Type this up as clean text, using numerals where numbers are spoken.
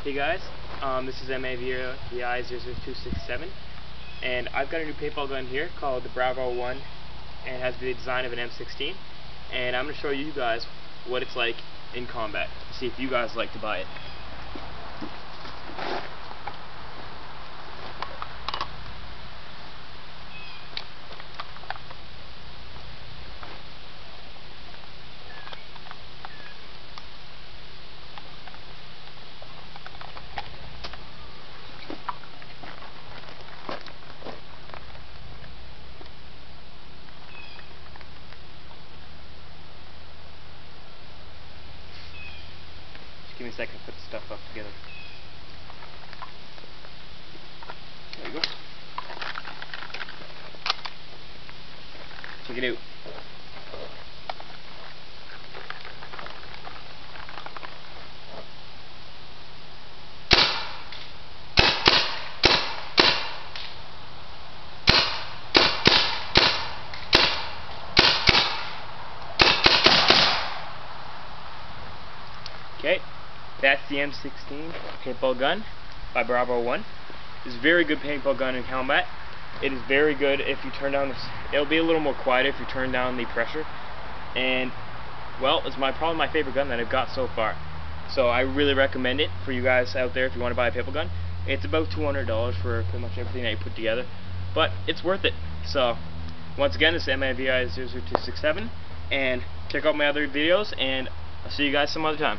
Hey guys, this is MAVI 00267, and I've got a new paintball gun here called the Bravo 1, and it has the design of an M16, and I'm going to show you guys what it's like in combat, see if you guys like to buy it. Give me a second to put the stuff up together. There you go. Check it out. Okay, that's the M16 paintball gun by Bravo 1. It's a very good paintball gun in combat. It is very good if you turn down this. It'll be a little more quiet if you turn down the pressure. And well, it's probably my favorite gun that I've got so far. So I really recommend it for you guys out there if you want to buy a paintball gun. It's about $200 for pretty much everything that you put together, but it's worth it. So once again, this is MAVI 00267, and check out my other videos, and I'll see you guys some other time.